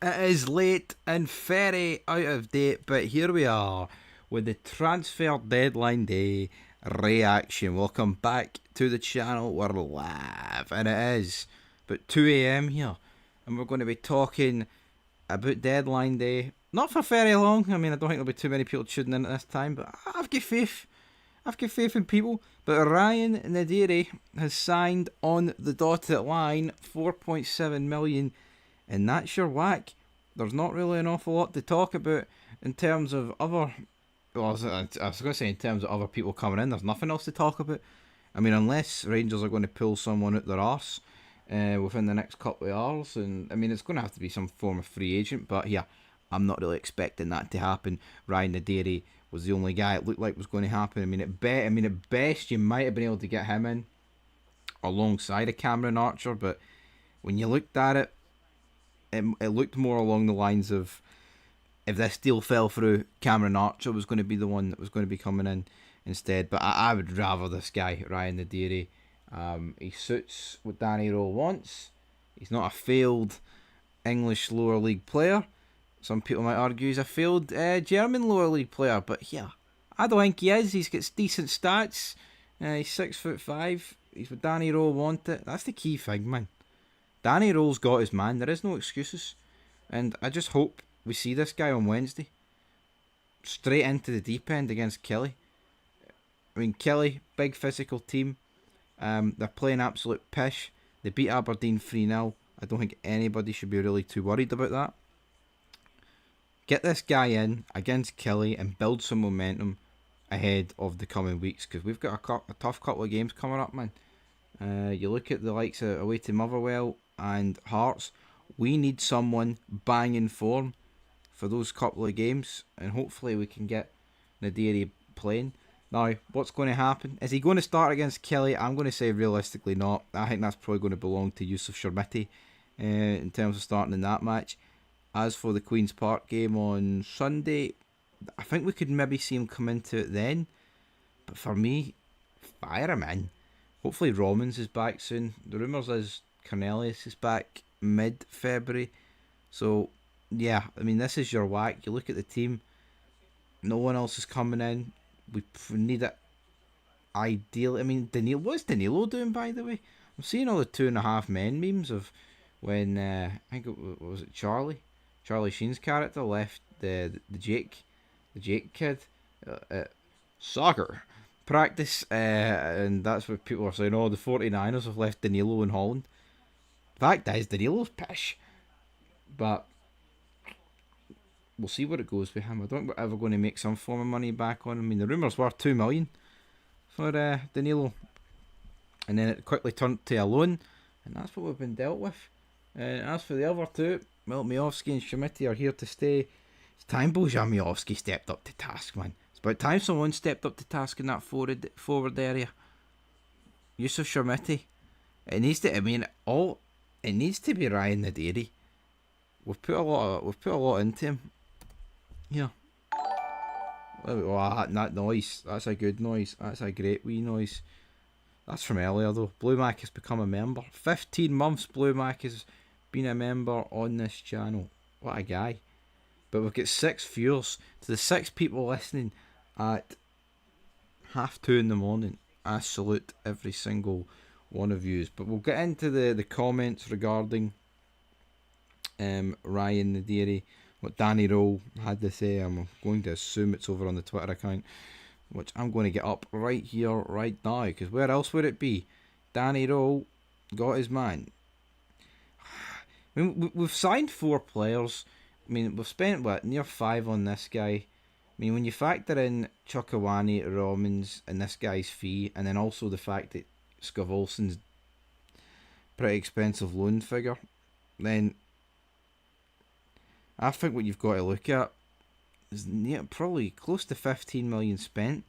It is late and very out of date, but here we are with the transfer deadline day reaction. Welcome back to the channel. We're live, and it is about 2 a.m. here, and we're going to be talking about deadline day. Not for very long. I mean, I don't think there'll be too many people tuning in at this time, but I've got faith. I've got faith in people. But Ryan Naderi has signed on the dotted line, 4.7 million. And that's your whack. There's not really an awful lot to talk about in terms of other. Well, I was going to say in terms of other people coming in. There's nothing else to talk about. I mean, unless Rangers are going to pull someone out their arse within the next couple of hours, and I mean, it's going to have to be some form of free agent. But yeah, I'm not really expecting that to happen. Ryan Naderi was the only guy it looked like was going to happen. I mean, at best, you might have been able to get him in alongside a Cameron Archer, but when you looked at it, it looked more along the lines of, if this deal fell through, Cameron Archer was going to be the one that was going to be coming in instead. But I would rather this guy, Ryan Naderi. He suits what Danny Rowe wants. He's not a failed English lower league player. Some people might argue he's a failed German lower league player, but yeah, I don't think he is. He's got decent stats. He's 6'5". He's what Danny Rowe wanted. That's the key thing, man. Danny Rowe's got his man. There is no excuses. And I just hope we see this guy on Wednesday. Straight into the deep end against Kelly. I mean, Kelly, big physical team. They're playing absolute pish. They beat Aberdeen 3-0. I don't think anybody should be really too worried about that. Get this guy in against Kelly and build some momentum ahead of the coming weeks. Because we've got a tough couple of games coming up, man. You look at the likes of away to Motherwell and Hearts. We need someone banging form for those couple of games, and hopefully we can get Naderi playing. Now, what's going to happen? Is he going to start against Kelly? I'm going to say realistically not. I think that's probably going to belong to Yusuf Shermiti in terms of starting in that match. As for the Queen's Park game on Sunday, I think we could maybe see him come into it then. But for me, fire him in. Hopefully Romans is back soon. The rumours is Cornelius is back mid-February. So, yeah, I mean, this is your whack. You look at the team. No one else is coming in. We need it ideally. I mean, what's Danilo doing, by the way? I'm seeing all the 2.5 men memes of when, I think it was Charlie Sheen's character left the Jake kid at soccer practice, and that's what people are saying. Oh, the 49ers have left Danilo in Holland. Fact is, Danilo's pish, but we'll see where it goes with him. I don't think we're ever going to make some form of money back on him. I mean, the rumours were 2 million for Danilo, and then it quickly turned to a loan, and that's what we've been dealt with. As for the other two, well, Miovski and Schmidt are here to stay. It's time Bojan Miovski stepped up to task, man. It's about time someone stepped up to task in that forward area. Yusuf Shermiti. It needs to. I mean, it needs to be Ryan Naderi. We've put a lot into him. Yeah. Oh, that noise. That's a good noise. That's a great wee noise. That's from earlier though. Blue Mac has become a member. 15 months Blue Mac has been a member on this channel. What a guy. But we've got 6 viewers. To the 6 people listening at 2:30 in the morning, I salute every single one of you. But we'll get into the comments regarding Ryan Naderi, what Danny Rowe had to say. I'm going to assume it's over on the Twitter account, which I'm going to get up right here, right now, because where else would it be? Danny Rowe got his man. I mean, we've signed 4 players. I mean, we've spent, near 5 on this guy. I mean, when you factor in Chukwueze, Romans, and this guy's fee, and then also the fact that Skov pretty expensive loan figure, then I think what you've got to look at is probably close to 15 million spent.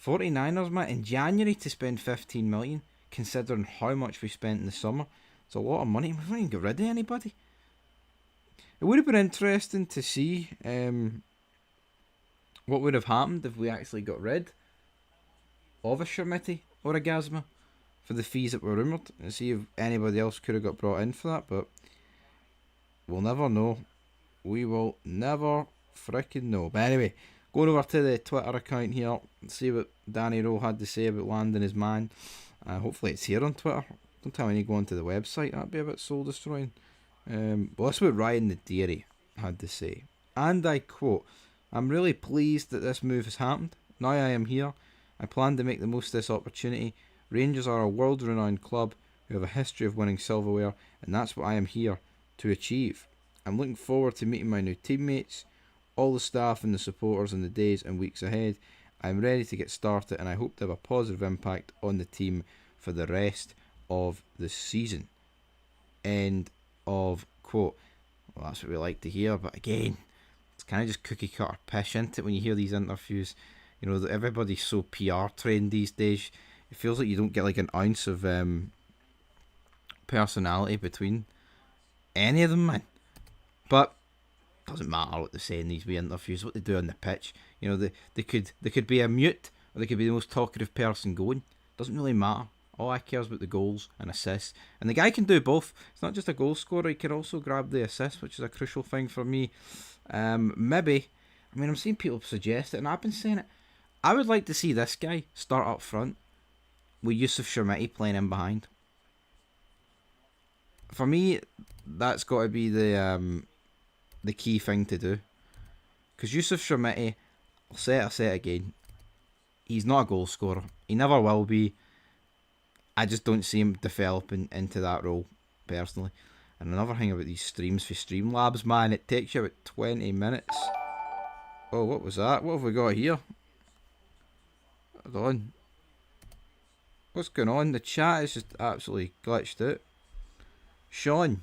49ers, man, in January to spend 15 million, considering how much we spent in the summer. It's a lot of money. We haven't even got rid of anybody. It would have been interesting to see what would have happened if we actually got rid of a Shermiti or a Gazma for the fees that were rumoured, and see if anybody else could have got brought in for that. But We'll never know. We will never fricking know. But anyway, going over to the Twitter account here, see what Danny Rowe had to say about landing his man. Hopefully it's here on Twitter. Don't tell me you go onto the website, that'd be a bit soul destroying. But that's what Ryan Naderi had to say. And I quote, "I'm really pleased that this move has happened. Now I am here. I plan to make the most of this opportunity. Rangers are a world renowned club who have a history of winning silverware, and that's what I am here to achieve. I'm looking forward to meeting my new teammates, all the staff and the supporters in the days and weeks ahead. I'm ready to get started, and I hope to have a positive impact on the team for the rest of the season." End of quote. Well, that's what we like to hear, but again, it's kind of just cookie cutter pish, isn't it, when you hear these interviews? You know, everybody's so PR trained these days. It feels like you don't get like an ounce of personality between any of them, man. But doesn't matter what they say in these wee interviews, what they do on the pitch. You know, they could be a mute, or they could be the most talkative person going. Doesn't really matter. All I care is about the goals and assists. And the guy can do both. It's not just a goal scorer, he can also grab the assist, which is a crucial thing for me. Maybe, I mean, I'm seeing people suggest it, and I've been saying it. I would like to see this guy start up front with Yusuf Shermiti playing in behind. For me, that's got to be the key thing to do. Because Yusuf Shermiti, I'll say it again, he's not a goal scorer. He never will be. I just don't see him developing into that role, personally. And another thing about these streams for Streamlabs, man, it takes you about 20 minutes. Oh, what was that? What have we got here? Hold on. What's going on? The chat is just absolutely glitched out. Sean.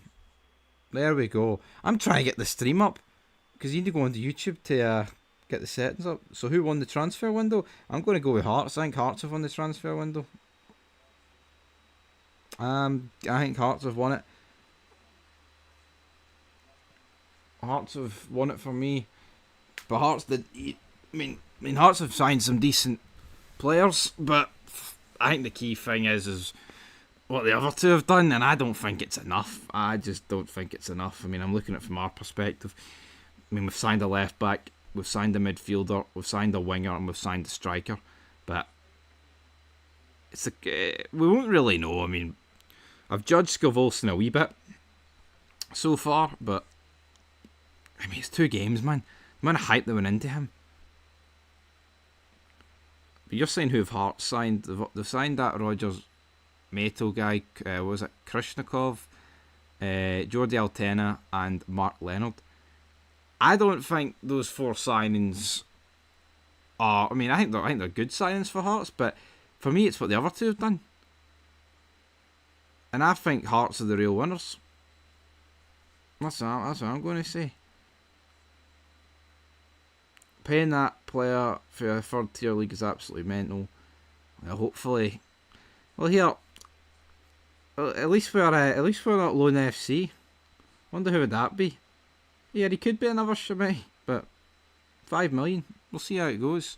There we go. I'm trying to get the stream up, because you need to go onto YouTube to get the settings up. So who won the transfer window? I'm going to go with Hearts. I think Hearts have won the transfer window. I think Hearts have won it. Hearts have won it for me. But Hearts did. I mean, Hearts have signed some decent players, but I think the key thing is what the other two have done, and I don't think it's enough. I just don't think it's enough. I mean, I'm looking at it from our perspective. I mean, we've signed a left back, we've signed a midfielder, we've signed a winger, and we've signed a striker. But we won't really know. I mean, I've judged Scovolson a wee bit so far, but I mean, it's 2 games, man. The amount of hype that went into him. But you're saying who have Hearts signed? They've signed that Rogers Mato guy, was it Krishnikov, Jordi Altena, and Mark Leonard. I don't think those 4 signings are. I mean, I think they're good signings for Hearts, but for me, it's what the other 2 have done. And I think Hearts are the real winners. That's what I'm going to say. Paying that player for a 3rd tier league is absolutely mental. Well, hopefully, here, at least we're not Lone FC. Wonder who would that be? Yeah, he could be another Shamai, but 5 million. We'll see how it goes.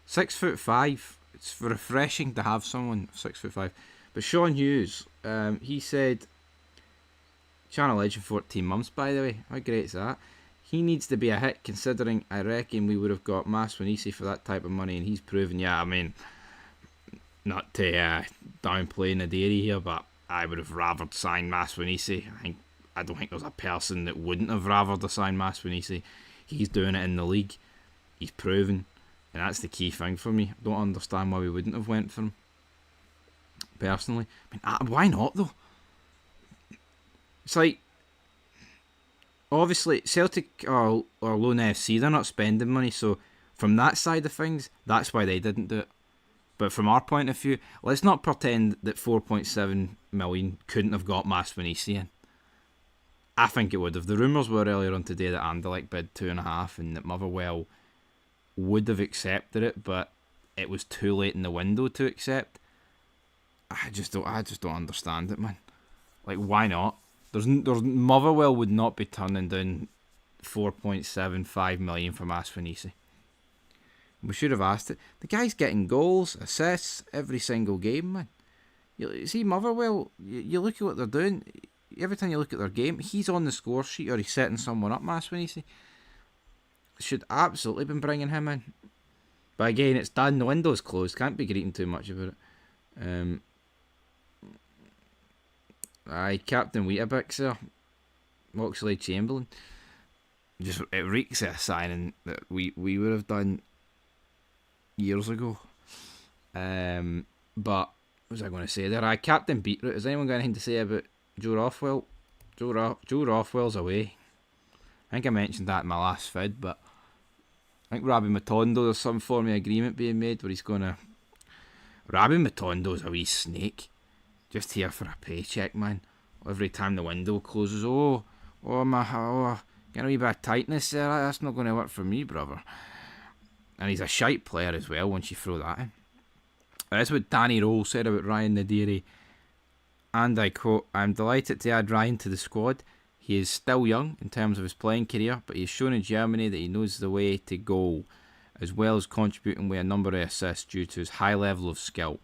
6'5". It's refreshing to have someone 6'5". But Sean Hughes, he said, Channel Legend 14 months, by the way. How great is that? He needs to be a hit, considering I reckon we would have got Maswanisi for that type of money, and he's proven, yeah, I mean, not to downplay Naderi here, but I would have rather signed Maswanisi. I don't think there's a person that wouldn't have rather signed Maswanisi. He's doing it in the league. He's proven, and that's the key thing for me. I don't understand why we wouldn't have went for him, personally. I mean, why not, though? It's like, obviously, Celtic or Lone FC, they're not spending money, so from that side of things, that's why they didn't do it. But from our point of view, let's not pretend that 4.7 million couldn't have got Maswanisi in. I think it would have. The rumours were earlier on today that Anderlecht bid 2.5 and that Motherwell would have accepted it, but it was too late in the window to accept. I just don't understand it, man. Like, why not? There's Motherwell would not be turning down 4.75 million for Maswanisi. We should have asked it. The guy's getting goals, assists every single game, man. You see Motherwell, you look at what they're doing. every time you look at their game, he's on the score sheet or he's setting someone up. Maswinisi should absolutely been bringing him in. But again, it's done. The window's closed. Can't be greeting too much about it. Captain Weetabix there. Oxlade Chamberlain. Just it reeks of a signing that we would have done years ago. But what was I going to say there? Captain Beetroot. Has anyone got anything to say about Joe Rothwell? Joe Rothwell's away. I think I mentioned that in my last vid, but I think Rabbi Matondo, there's some form of agreement being made where he's going to... Rabbi Matondo's a wee snake. Just here for a paycheck, man. Every time the window closes, getting a wee bit of tightness there. That's not going to work for me, brother. And he's a shite player as well once you throw that in. That's what Danny Rowe said about Ryan Naderi. And I quote, "I'm delighted to add Ryan to the squad. He is still young in terms of his playing career, but he has shown in Germany that he knows the way to goal, as well as contributing with a number of assists due to his high level of skill.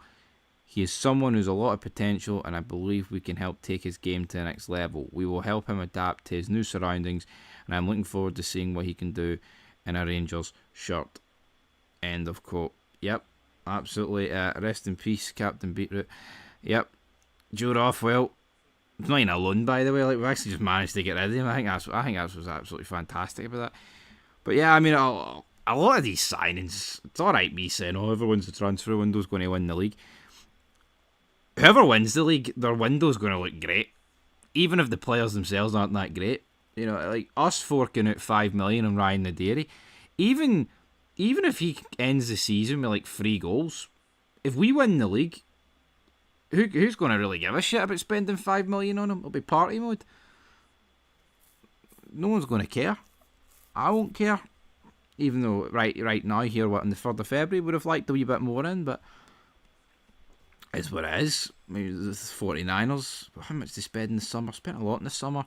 He is someone who's a lot of potential, and I believe we can help take his game to the next level. We will help him adapt to his new surroundings, and I'm looking forward to seeing what he can do in a Rangers shirt." End of quote. Yep, absolutely. Rest in peace, Captain Beetroot. Yep, Joe Rothwell. It's not even a loan, by the way. Like, we actually just managed to get rid of him. I think that was absolutely fantastic about that. But yeah, I mean, a lot of these signings, it's alright me saying, everyone's the transfer window's going to win the league. Whoever wins the league, their window's going to look great. Even if the players themselves aren't that great. You know, like us forking out $5 million on Ryan Naderi, even if he ends the season with like 3 goals, if we win the league, who's going to really give a shit about spending $5 million on him? It'll be party mode. No one's going to care. I won't care. Even though right now here, on the 3rd of February, would have liked a wee bit more in, but it's what it is. Maybe the 49ers, how much they spend in the summer? Spent a lot in the summer.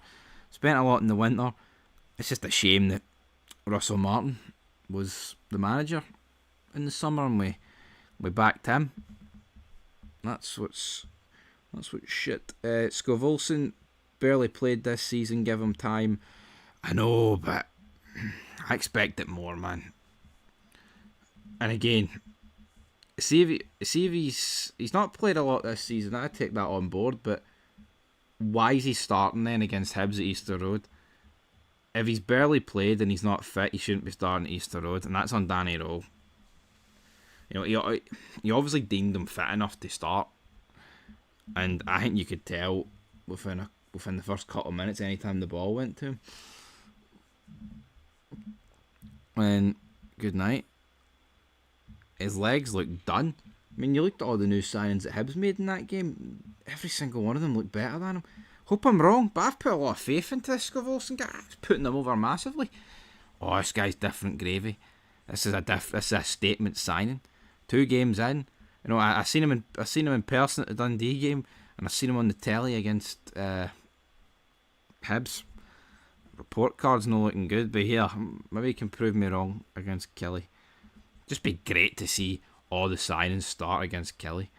Spent a lot in the winter. It's just a shame that Russell Martin was the manager in the summer and we backed him. That's what's shit. Scovolson barely played this season. Give him time. I know, but I expect it more, man. And again, see if he's not played a lot this season. I take that on board, but why is he starting then against Hibs at Easter Road? If he's barely played and he's not fit, he shouldn't be starting at Easter Road, and that's on Danny Rowe. You know, he obviously deemed him fit enough to start, and I think you could tell within the first couple of minutes anytime the ball went to him. And good night. His legs look done. I mean, you looked at all the new signings that Hibs made in that game. Every single one of them looked better than him. Hope I'm wrong, but I've put a lot of faith into this Scovolson guy. He's putting them over massively. Oh, this guy's different gravy. This is a statement signing. 2 games in, you know, I seen him in person at the Dundee game, and I seen him on the telly against Hibs. Report card's not looking good, but here, maybe he can prove me wrong against Kelly. Just be great to see all the signings start against Kelly.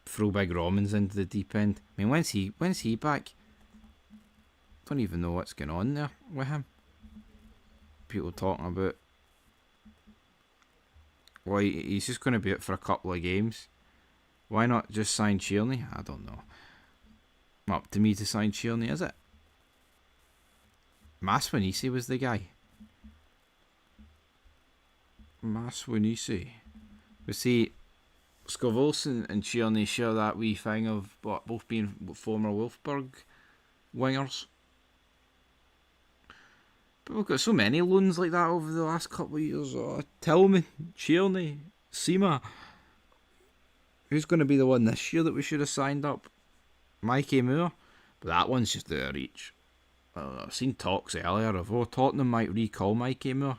Throw big Romans into the deep end. I mean, when's he back? Don't even know what's going on there with him. People talking about, well, he's just going to be out for a couple of games. Why not just sign Tierney? I don't know. Up to me to sign Tierney, is it? Maswinisi was the guy. Maswinisi. We see Scovolson and Tierney share that wee thing of both being former Wolfsburg wingers. But we've got so many loans like that over the last couple of years. Tillman, Tierney, Seema. Who's going to be the one this year that we should have signed up? Mikey Moore. But that one's just out of reach. I've seen talks earlier of Tottenham might recall Mikey Moore.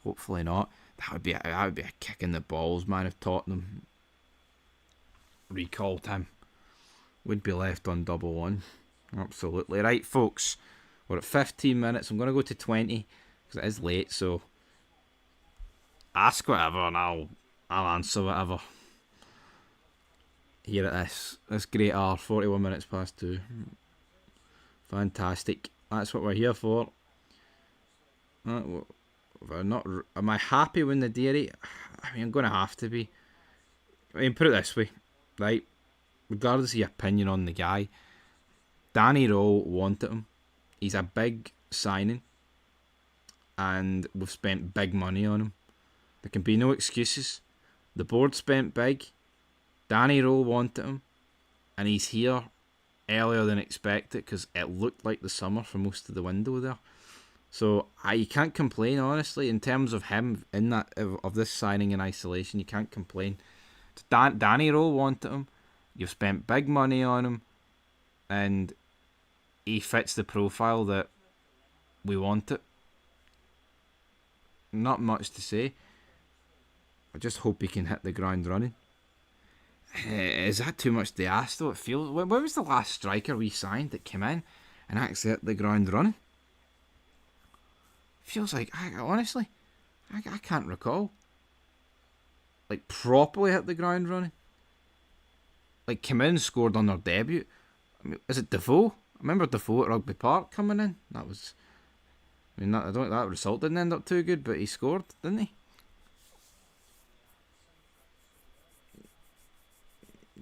Hopefully not. That would be a kick in the balls, man, if Tottenham recalled him. Would be left on 1-1. Absolutely. Right, folks. We're at 15 minutes. I'm going to go to 20 because it is late, so ask whatever and I'll answer whatever. Here it is. This great hour, 41 minutes past 2. Fantastic. That's what we're here for. Not. Am I happy with Naderi? I mean, I'm going to have to be. I mean, put it this way, right? Regardless of your opinion on the guy, Danny Rowe wanted him. He's a big signing, and we've spent big money on him. There can be no excuses. The board spent big. Danny Rowe wanted him, and he's here earlier than expected because it looked like the summer for most of the window there. So you can't complain, honestly, in terms of him in that of this signing in isolation. You can't complain. Danny Rowe wanted him. You've spent big money on him, and he fits the profile that we want it. Not much to say. I just hope he can hit the ground running. Is that too much to ask, though? It feels. When was the last striker we signed that came in and actually hit the ground running? Feels like, honestly, I can't recall. Like, properly hit the ground running. Like, came in, scored on their debut. I mean, is it Defoe? I remember Defoe at Rugby Park coming in. That was. I mean, I don't think that result didn't end up too good, but he scored, didn't he?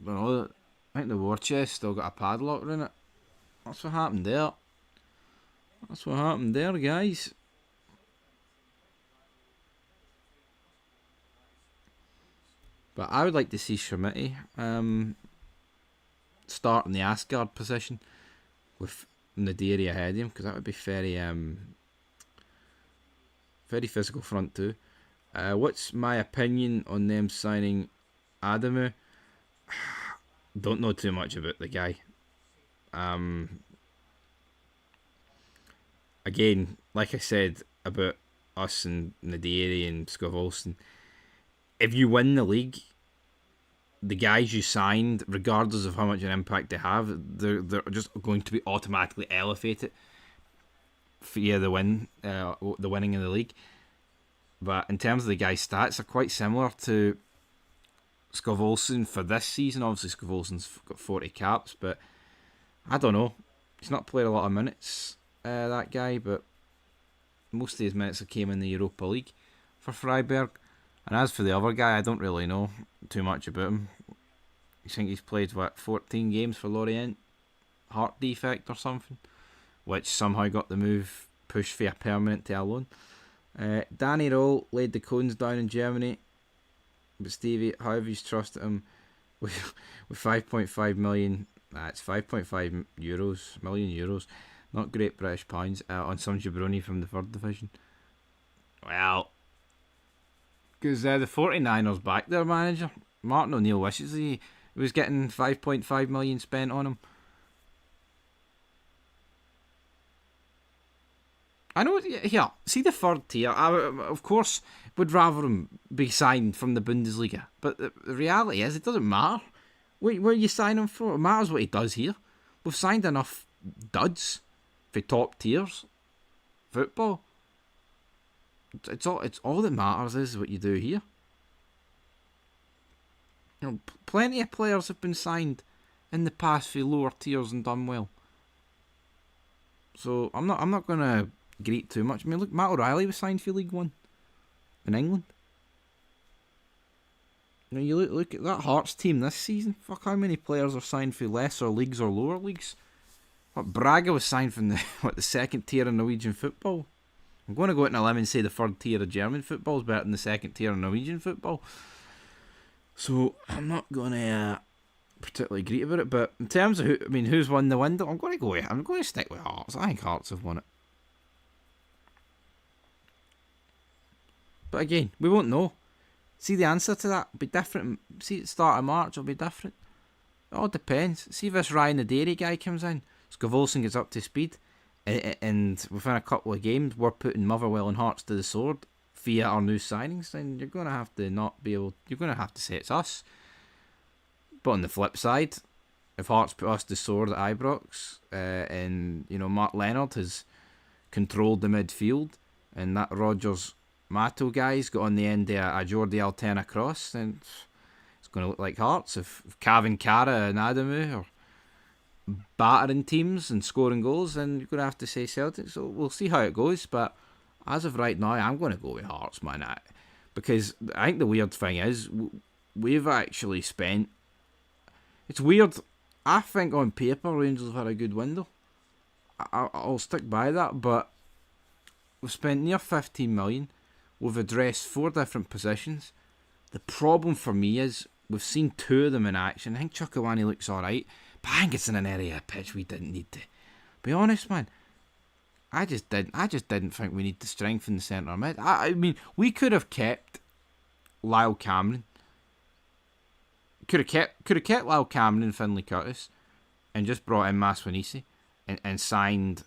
Well, I think the war chest still got a padlock in it. That's what happened there. That's what happened there, guys. But I would like to see Schmidt start in the Asgard position with Naderi ahead of him, because that would be very physical front too. What's my opinion on them signing Adamu? Don't know too much about the guy. Again, like I said about us and Naderi and Skov, if you win the league, the guys you signed, regardless of how much an impact they have, they're just going to be automatically elevated via the winning of the league. But in terms of the guy's stats, they're quite similar to Skov for this season. Obviously, Skov got 40 caps, but I don't know. He's not played a lot of minutes, that guy, but most of his minutes came in the Europa League for Freiburg. And as for the other guy, I don't really know too much about him. I think he's played, 14 games for Lorient? Heart defect or something, which somehow got the move pushed via permanent to a loan. Danny Rowe laid the cones down in Germany. But Stevie, how have you trusted him with 5.5 million? It's 5.5 million euros. Not Great British pounds on some jabroni from the 3rd division. Well, because the 49ers back their manager, Martin O'Neill, wishes he was getting 5.5 million spent on him. I know, here, see the 3rd tier. I, of course, would rather him be signed from the Bundesliga. But the reality is, it doesn't matter where you sign him for. It matters what he does here. We've signed enough duds for top tiers football. It's all that matters is what you do here. You know, plenty of players have been signed in the past for lower tiers and done well. So I'm not gonna greet too much. I mean, look, Matt O'Reilly was signed for League One in England. You know, you look at that Hearts team this season. Fuck, how many players are signed for lesser leagues or lower leagues? What, Braga was signed from the 2nd tier of Norwegian football. I'm going to go out on a limb and say the 3rd tier of German football is better than the 2nd tier of Norwegian football. So I'm not going to particularly agree about it. But in terms of who's won the window, I'm going to stick with Hearts. I think Hearts have won it. But again, we won't know. See, the answer to that will be different. See, at the start of March, it'll be different. It all depends. See if this Ryan Naderi guy comes in. Scovolson gets up to speed. And within a couple of games, we're putting Motherwell and Hearts to the sword via our new signings. Then you're going to have to you're going to have to say it's us. But on the flip side, if Hearts put us to the sword at Ibrox, and Mark Leonard has controlled the midfield, and that Rogers Mato guy's got on the end of a Jordi Altena cross, then it's going to look like Hearts. If Cavan Cara and Adamu, or battering teams and scoring goals, then you're going to have to say Celtic. So we'll see how it goes. But as of right now, I'm going to go with Hearts, man. Because I think the weird thing is, we've actually spent... It's weird. I think on paper, Rangers have had a good window. I'll stick by that, but we've spent near 15 million. We've addressed 4 different positions. The problem for me is we've seen 2 of them in action. I think Chukwueze looks alright, but I think it's in an area of pitch we didn't need to. Be honest, man. I just didn't think we need to strengthen the centre mid. I mean, we could have kept Lyle Cameron. Could have kept Lyle Cameron and Finlay Curtis, and just brought in Maswanisi and signed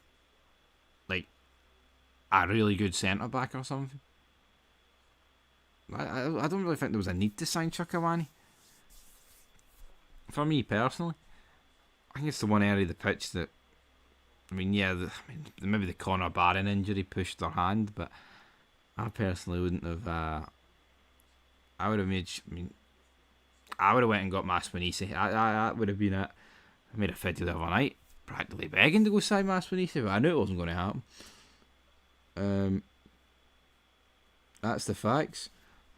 like a really good centre back or something. I don't really think there was a need to sign Chukwueze. For me personally, I think it's the one area of the pitch that, I mean, maybe the Connor Barron injury pushed their hand, but I personally wouldn't have. I would have went and got Maswanisi. That would have been it. I made a video the other night, practically begging to go sign Maswanisi, but I knew it wasn't going to happen. That's the facts.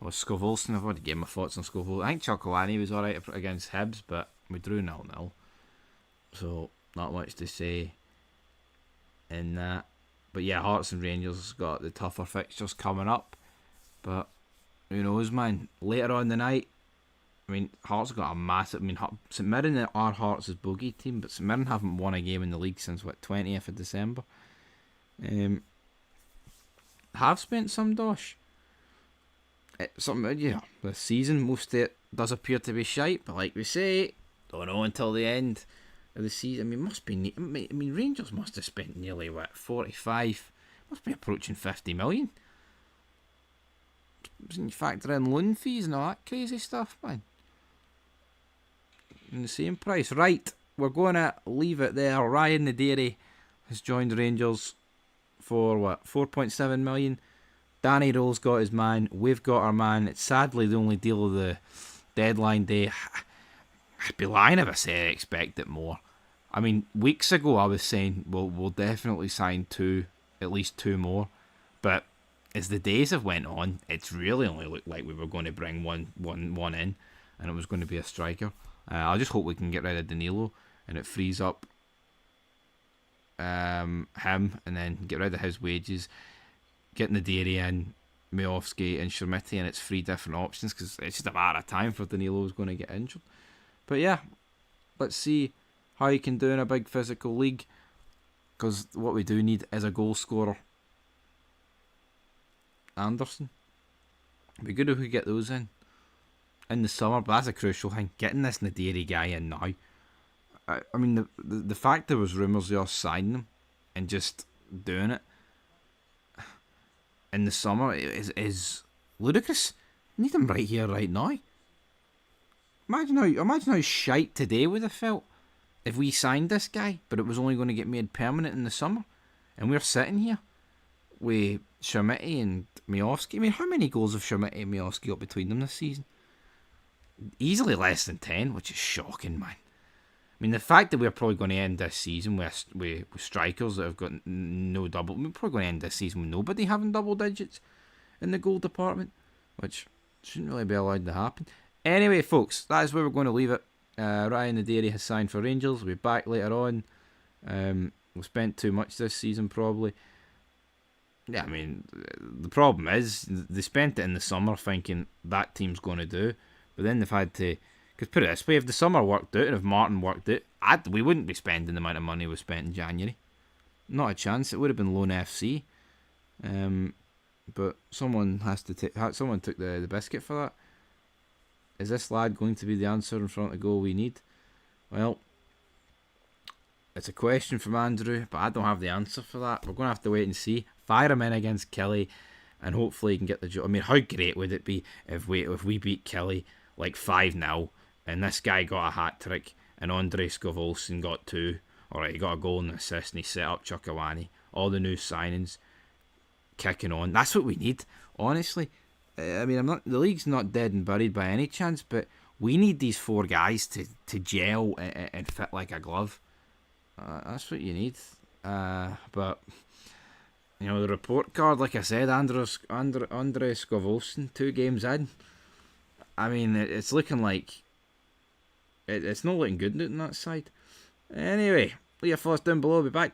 Well, Scovolson, I've already given my thoughts on Scovolson. I think Chukwueze was alright against Hibs, but we drew 0-0. So, not much to say in that. But yeah, Hearts and Rangers got the tougher fixtures coming up. But, who knows, man. Later on the night, I mean, Hearts have got a massive... I mean, St Mirren are Hearts' bogey team, but St Mirren haven't won a game in the league since, 20th of December. Have spent some dosh. The season, most of it does appear to be shite, but like we say, don't know until the end of the season. I mean, Rangers must have spent nearly 45, must be approaching 50 million. When you factor in loan fees and all that crazy stuff, man. In the same price, right? We're going to leave it there. Ryan Naderi has joined Rangers for 4.7 million. Danny Rowe's got his man. We've got our man. It's sadly the only deal of the deadline day. I'd be lying if I say I expected more. I mean, weeks ago I was saying we'll definitely sign at least two more. But as the days have went on, it's really only looked like we were going to bring one in, and it was going to be a striker. I just hope we can get rid of Danilo, and it frees up him, and then get rid of his wages. Getting the Naderi in, Miovski and Shermiti, and it's 3 different options because it's just a matter of time for Danilo's going to get injured. But yeah, let's see how he can do in a big physical league, because what we do need is a goal scorer. Anderson. It'd be good if we get those in the summer, but that's a crucial thing. Getting this Naderi guy in now. I mean, the fact there was rumours of us signing him and just doing it in the summer is ludicrous. I need him right here, right now. Imagine how shite today would have felt if we signed this guy, but it was only going to get made permanent in the summer, and we're sitting here with Shermiti and Miovski. I mean, how many goals have Shermiti and Miovski got between them this season? Easily less than 10, which is shocking, man. I mean, the fact that we're probably going to end this season with strikers that have got no double... We're probably going to end this season with nobody having double digits in the goal department, which shouldn't really be allowed to happen. Anyway, folks, that is where we're going to leave it. Ryan Naderi has signed for Rangers. We'll be back later on. We've spent too much this season, probably. Yeah, I mean, the problem is they spent it in the summer thinking that team's going to do, but then they've had to... Because put it this way, if the summer worked out and if Martin worked out, we wouldn't be spending the amount of money we spent in January. Not a chance. It would have been loan FC. But someone has to take. Someone took the biscuit for that. Is this lad going to be the answer in front of goal we need? Well, it's a question from Andrew, but I don't have the answer for that. We're going to have to wait and see. Fire him in against Kelly, and hopefully he can get the job. I mean, how great would it be if we beat Kelly like 5-0, and this guy got a hat-trick, and Andrei Scovolson got 2. Alright, he got a goal and an assist, and he set up Chukwueze. All the new signings kicking on. That's what we need, honestly. I mean, the league's not dead and buried by any chance, but we need these 4 guys to gel and fit like a glove. That's what you need. But the report card, like I said, Andre Scovolson, 2 games in. I mean, it's looking like it's not looking good on that side. Anyway, leave your thoughts down below. I'll be back